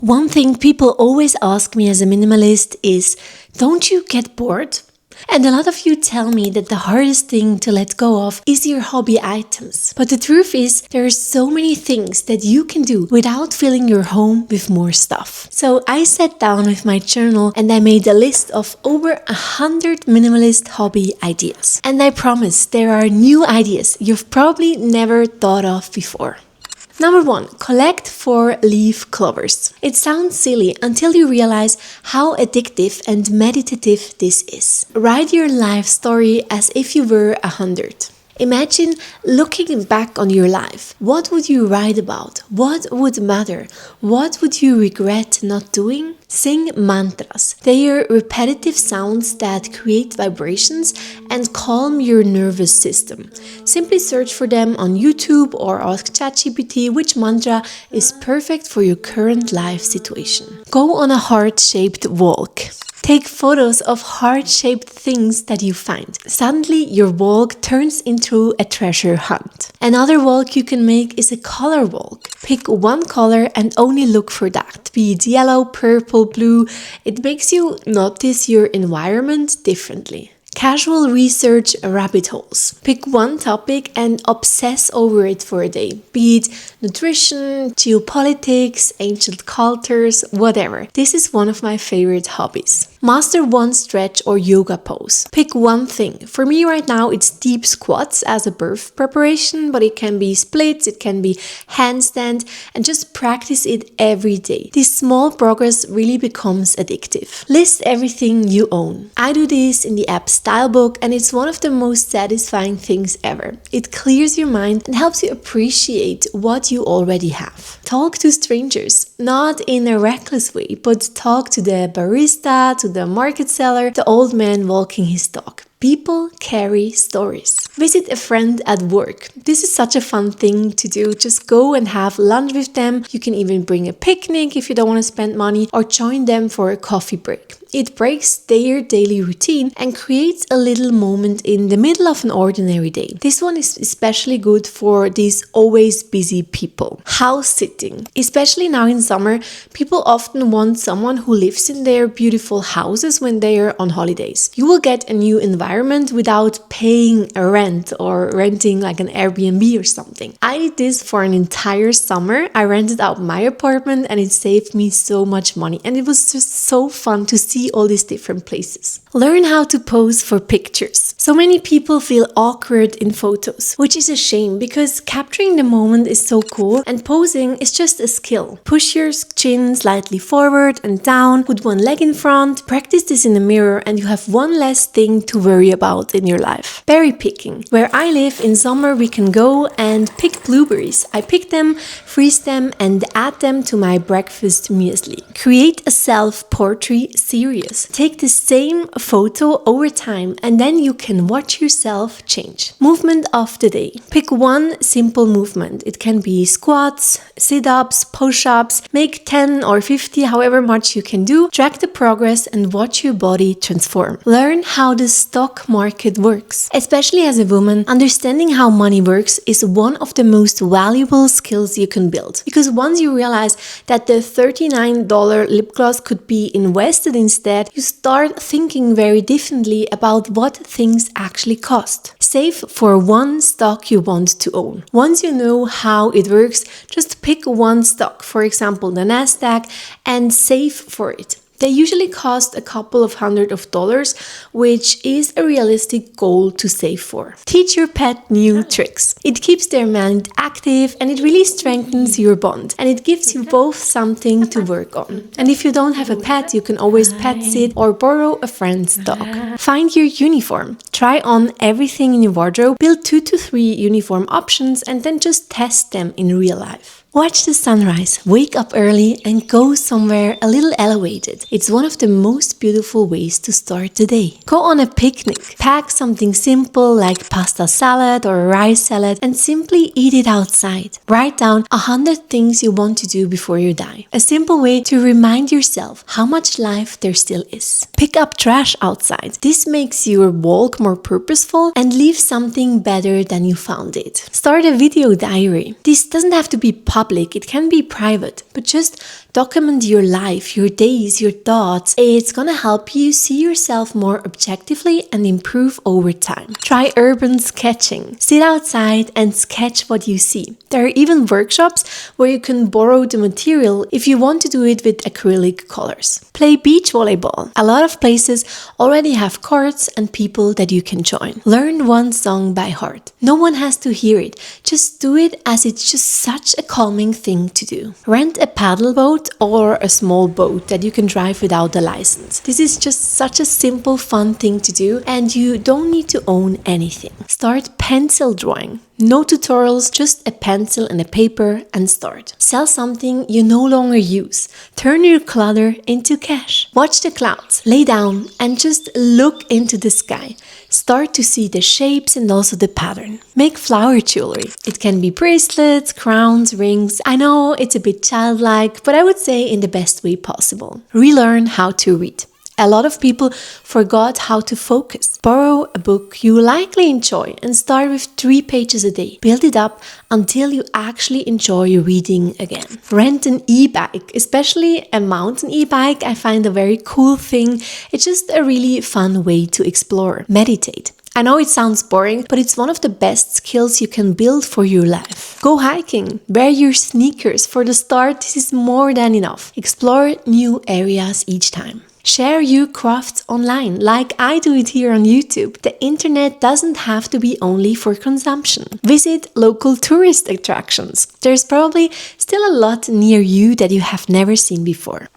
One thing people always ask me as a minimalist is, don't you get bored? And a lot of you tell me that the hardest thing to let go of is your hobby items. But the truth is, there are so many things that you can do without filling your home with more stuff. So I sat down with my journal and I made a list of over 100 minimalist hobby ideas. And I promise there are new ideas you've probably never thought of before. Number 1, collect 4-leaf clovers. It sounds silly until you realize how addictive and meditative this is. Write your life story as if you were 100. Imagine looking back on your life. What would you write about? What would matter? What would you regret not doing? Sing mantras. They are repetitive sounds that create vibrations and calm your nervous system. Simply search for them on YouTube or ask ChatGPT which mantra is perfect for your current life situation. Go on a heart-shaped walk. Take photos of heart-shaped things that you find. Suddenly, your walk turns into a treasure hunt. Another walk you can make is a color walk. Pick one color and only look for that. Be it yellow, purple, blue. It makes you notice your environment differently. Casual research rabbit holes. Pick one topic and obsess over it for a day. Be it nutrition, geopolitics, ancient cultures, whatever. This is one of my favorite hobbies. Master one stretch or yoga pose. Pick one thing. For me right now it's deep squats as a birth preparation, but it can be splits, it can be handstand, and just practice it every day. This small progress really becomes addictive. List everything you own. I do this in the app Stylebook and it's one of the most satisfying things ever. It clears your mind and helps you appreciate what you already have. Talk to strangers, not in a reckless way, but talk to the barista, to the market seller, the old man walking his dog. People carry stories. Visit a friend at work. This is such a fun thing to do. Just go and have lunch with them. You can even bring a picnic if you don't want to spend money or join them for a coffee break. It breaks their daily routine and creates a little moment in the middle of an ordinary day. This one is especially good for these always busy people. House sitting. Especially now in summer, people often want someone who lives in their beautiful houses when they are on holidays. You will get a new environment without paying a rent or renting like an Airbnb or something. I did this for an entire summer. I rented out my apartment and it saved me so much money. And it was just so fun to see all these different places. Learn how to pose for pictures. So many people feel awkward in photos, which is a shame because capturing the moment is so cool and posing is just a skill. Push your chin slightly forward and down, put one leg in front, practice this in the mirror and you have one less thing to worry about in your life. Berry picking. Where I live in summer we can go and pick blueberries. I pick them, freeze them and add them to my breakfast muesli. Create a self-portrait series. Take the same photo over time and then you can watch yourself change. Movement of the day. Pick one simple movement. It can be squats, sit-ups, push-ups. Make 10 or 50, however much you can do. Track the progress and watch your body transform. Learn how the stock market works. Especially as a woman, understanding how money works is one of the most valuable skills you can build. Because once you realize that the $39 lip gloss could be invested instead, you start thinking very differently about what things actually cost. Save for one stock you want to own. Once you know how it works, just pick one stock, for example the Nasdaq, and save for it. They usually cost a couple of $100s, which is a realistic goal to save for. Teach your pet new tricks. It keeps their mind active and it really strengthens your bond. And it gives you both something to work on. And if you don't have a pet, you can always pet sit or borrow a friend's dog. Find your uniform. Try on everything in your wardrobe. Build 2 to 3 uniform options and then just test them in real life. Watch the sunrise, wake up early and go somewhere a little elevated. It's one of the most beautiful ways to start the day. Go on a picnic. Pack something simple like pasta salad or rice salad and simply eat it outside. Write down 100 things you want to do before you die. A simple way to remind yourself how much life there still is. Pick up trash outside. This makes your walk more purposeful and leave something better than you found it. Start a video diary. This doesn't have to be public, it can be private, but just Document your life, your days, your thoughts. It's gonna help you see yourself more objectively and improve over time. Try urban sketching. Sit outside and sketch what you see. There are even workshops where you can borrow the material if you want to do it with acrylic colors. Play beach volleyball. A lot of places already have courts and people that you can join. Learn one song by heart. No one has to hear it. Just do it, as it's just such a calming thing to do. Rent a paddle boat or a small boat that you can drive without a license. This is just such a simple, fun thing to do, and you don't need to own anything. Start pencil drawing. No tutorials, just a pencil and a paper, and start. Sell something you no longer use. Turn your clutter into cash. Watch the clouds. Lay down and just look into the sky. Start to see the shapes and also the pattern. Make flower jewelry. It can be bracelets, crowns, rings. I know it's a bit childlike, but I would say in the best way possible. Relearn how to read. A lot of people forgot how to focus. Borrow a book you likely enjoy and start with 3 pages a day. Build it up until you actually enjoy reading again. Rent an e-bike, especially a mountain e-bike. I find a very cool thing. It's just a really fun way to explore. Meditate. I know it sounds boring, but it's one of the best skills you can build for your life. Go hiking. Wear your sneakers. For the start, this is more than enough. Explore new areas each time. Share your crafts online, like I do it here on YouTube. The internet doesn't have to be only for consumption. Visit local tourist attractions. There's probably still a lot near you that you have never seen before.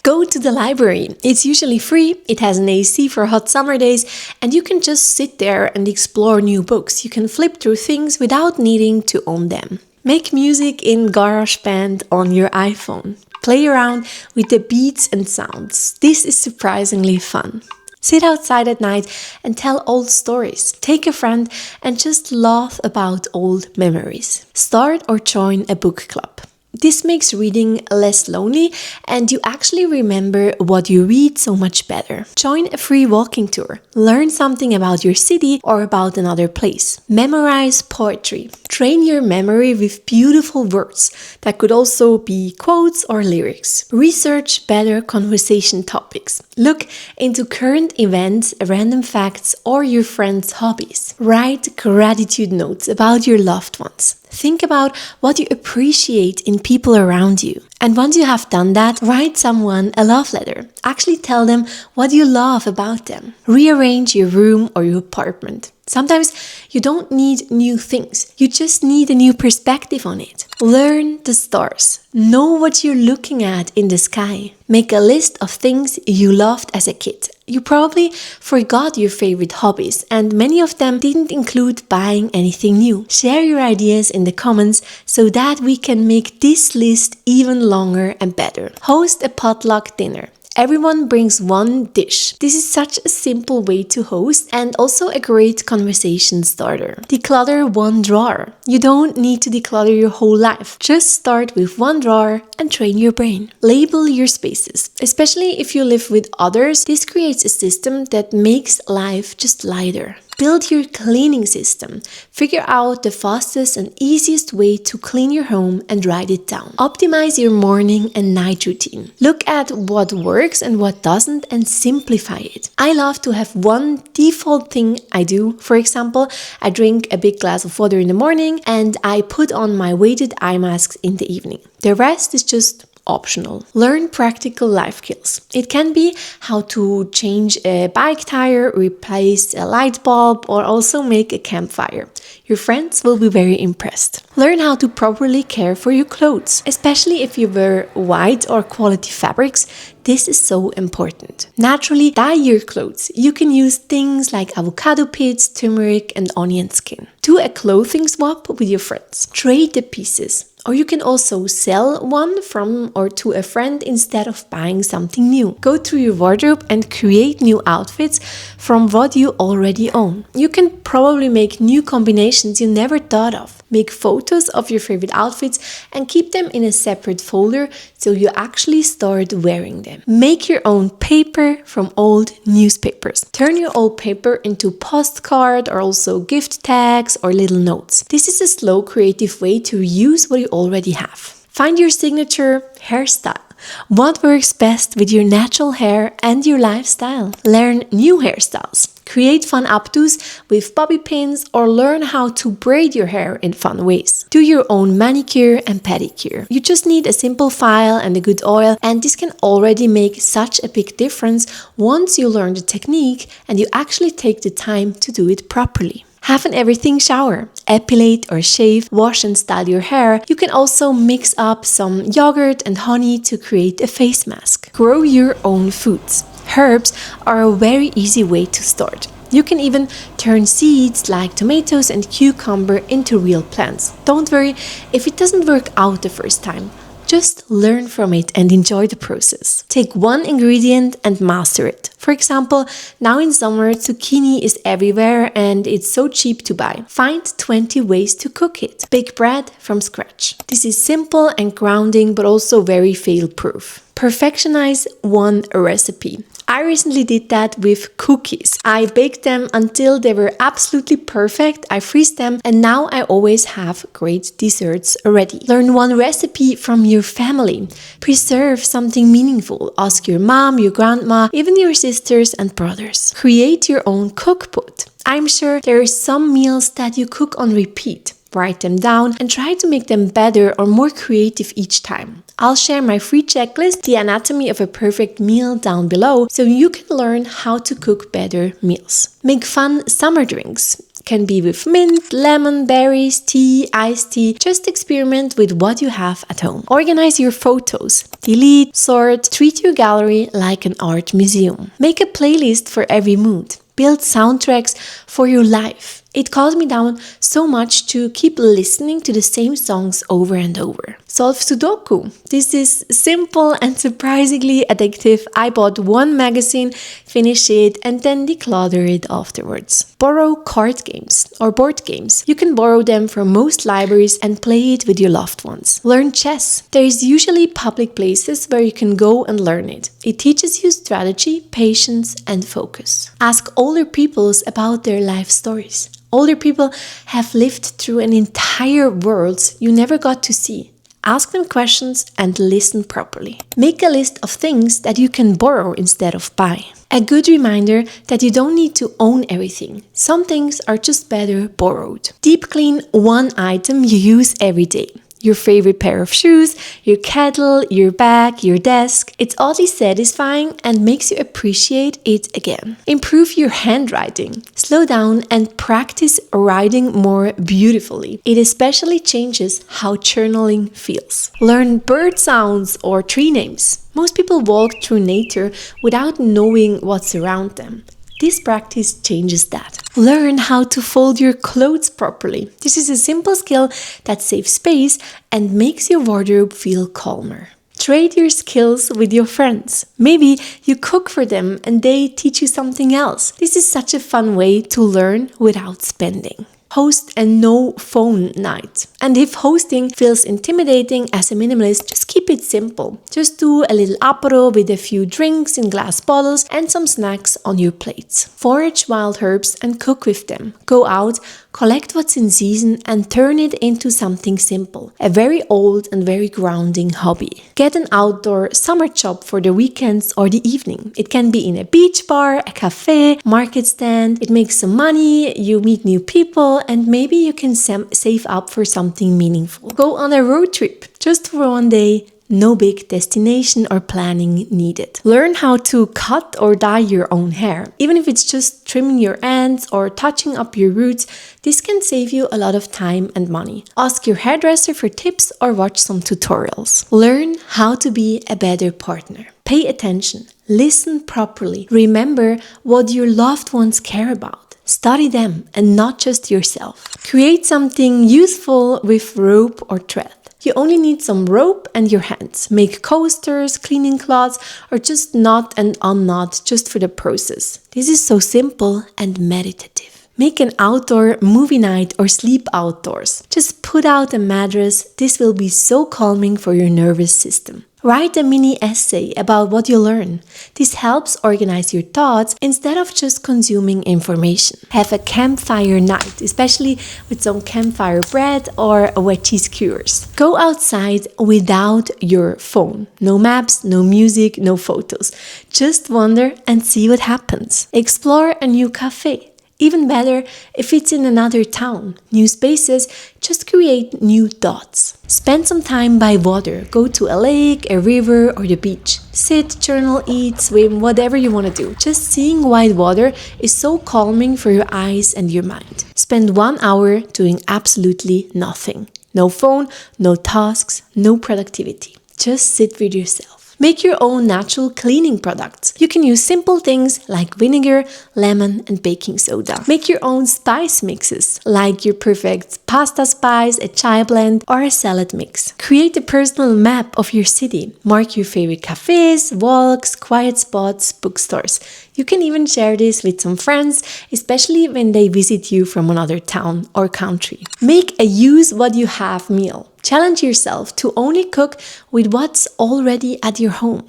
Go to the library. It's usually free, it has an AC for hot summer days, and you can just sit there and explore new books. You can flip through things without needing to own them. Make music in GarageBand on your iPhone. Play around with the beats and sounds. This is surprisingly fun. Sit outside at night and tell old stories. Take a friend and just laugh about old memories. Start or join a book club. This makes reading less lonely, and you actually remember what you read so much better. Join a free walking tour. Learn something about your city or about another place. Memorize poetry. Train your memory with beautiful words. That could also be quotes or lyrics. Research better conversation topics. Look into current events, random facts, or your friends' hobbies. Write gratitude notes about your loved ones. Think about what you appreciate in people around you. And once you have done that, write someone a love letter. Actually tell them what you love about them. Rearrange your room or your apartment. Sometimes you don't need new things. You just need a new perspective on it. Learn the stars. Know what you're looking at in the sky. Make a list of things you loved as a kid. You probably forgot your favorite hobbies, and many of them didn't include buying anything new. Share your ideas in the comments so that we can make this list even longer and better. Host a potluck dinner. Everyone brings one dish. This is such a simple way to host and also a great conversation starter. Declutter one drawer. You don't need to declutter your whole life. Just start with one drawer and train your brain. Label your spaces. Especially if you live with others, this creates a system that makes life just lighter. Build your cleaning system. Figure out the fastest and easiest way to clean your home and write it down. Optimize your morning and night routine. Look at what works and what doesn't and simplify it. I love to have one default thing I do. For example, I drink a big glass of water in the morning and I put on my weighted eye masks in the evening. The rest is just optional. Learn practical life skills. It can be how to change a bike tire, replace a light bulb, or also make a campfire. Your friends will be very impressed. Learn how to properly care for your clothes, especially if you wear white or quality fabrics. This is so important. Naturally, dye your clothes. You can use things like avocado pits, turmeric, and onion skin. Do a clothing swap with your friends. Trade the pieces. Or you can also sell one from or to a friend instead of buying something new. Go through your wardrobe and create new outfits from what you already own. You can probably make new combinations you never thought of. Make photos of your favorite outfits and keep them in a separate folder so you actually start wearing them. Make your own paper from old newspapers. Turn your old paper into postcard or also gift tags or little notes. This is a slow, creative way to reuse what you already have. Find your signature hairstyle. What works best with your natural hair and your lifestyle? Learn new hairstyles. Create fun updos with bobby pins or learn how to braid your hair in fun ways. Do your own manicure and pedicure. You just need a simple file and a good oil, and this can already make such a big difference once you learn the technique and you actually take the time to do it properly. Have an everything shower. Epilate or shave, wash and style your hair. You can also mix up some yogurt and honey to create a face mask. Grow your own foods. Herbs are a very easy way to start. You can even turn seeds like tomatoes and cucumber into real plants. Don't worry if it doesn't work out the first time. Just learn from it and enjoy the process. Take one ingredient and master it. For example, now in summer, zucchini is everywhere and it's so cheap to buy. Find 20 ways to cook it. Bake bread from scratch. This is simple and grounding, but also very fail-proof. Perfectionize one recipe. I recently did that with cookies. I baked them until they were absolutely perfect. I freeze them and now I always have great desserts ready. Learn one recipe from your family. Preserve something meaningful. Ask your mom, your grandma, even your sisters and brothers. Create your own cookbook. I'm sure there are some meals that you cook on repeat. Write them down and try to make them better or more creative each time. I'll share my free checklist, The Anatomy of a Perfect Meal, down below so you can learn how to cook better meals. Make fun summer drinks. Can be with mint, lemon, berries, tea, iced tea. Just experiment with what you have at home. Organize your photos. Delete, sort, treat your gallery like an art museum. Make a playlist for every mood. Build soundtracks for your life. It calmed me down so much to keep listening to the same songs over and over. Solve Sudoku. This is simple and surprisingly addictive. I bought one magazine, finished it, and then declutter it afterwards. Borrow card games or board games. You can borrow them from most libraries and play it with your loved ones. Learn chess. There is usually public places where you can go and learn it. It teaches you strategy, patience, and focus. Ask older people about their life stories. Older people have lived through an entire world you never got to see. Ask them questions and listen properly. Make a list of things that you can borrow instead of buy. A good reminder that you don't need to own everything. Some things are just better borrowed. Deep clean one item you use every day. Your favorite pair of shoes, your kettle, your bag, your desk. It's oddly satisfying and makes you appreciate it again. Improve your handwriting. Slow down and practice writing more beautifully. It especially changes how journaling feels. Learn bird sounds or tree names. Most people walk through nature without knowing what's around them. This practice changes that. Learn how to fold your clothes properly. This is a simple skill that saves space and makes your wardrobe feel calmer. Trade your skills with your friends. Maybe you cook for them and they teach you something else. This is such a fun way to learn without spending. Host a no phone night. And if hosting feels intimidating as a minimalist, just keep it simple. Just do a little apéro with a few drinks in glass bottles and some snacks on your plates. Forage wild herbs and cook with them. Go out, collect what's in season and turn it into something simple. A very old and very grounding hobby. Get an outdoor summer job for the weekends or the evening. It can be in a beach bar, a cafe, market stand. It makes some money, you meet new people, and maybe you can save up for something meaningful. Go on a road trip just for one day. No big destination or planning needed. Learn how to cut or dye your own hair. Even if it's just trimming your ends or touching up your roots, this can save you a lot of time and money. Ask your hairdresser for tips or watch some tutorials. Learn how to be a better partner. Pay attention. Listen properly. Remember what your loved ones care about. Study them and not just yourself. Create something useful with rope or thread. You only need some rope and your hands. Make coasters, cleaning cloths, or just knot and unknot just for the process. This is so simple and meditative. Make an outdoor movie night or sleep outdoors. Just put out a mattress. This will be so calming for your nervous system. Write a mini essay about what you learn. This helps organize your thoughts instead of just consuming information. Have a campfire night, especially with some campfire bread or wet cheese skewers. Go outside without your phone. No maps, no music, no photos. Just wander and see what happens. Explore a new cafe. Even better if it's in another town. New spaces just create new thoughts. Spend some time by water. Go to a lake, a river, or the beach. Sit, journal, eat, swim, whatever you want to do. Just seeing white water is so calming for your eyes and your mind. Spend 1 hour doing absolutely nothing. No phone, no tasks, no productivity. Just sit with yourself. Make your own natural cleaning products. You can use simple things like vinegar, lemon, and baking soda. Make your own spice mixes, like your perfect pasta spice, a chai blend, or a salad mix. Create a personal map of your city. Mark your favorite cafes, walks, quiet spots, bookstores. You can even share this with some friends, especially when they visit you from another town or country. Make a use what you have meal. Challenge yourself to only cook with what's already at your home.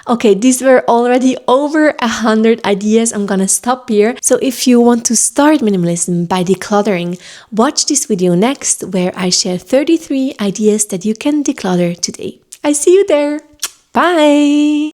Okay, these were already over 100 ideas. I'm gonna stop here. So if you want to start minimalism by decluttering, watch this video next where I share 33 ideas that you can declutter today. I see you there. Bye!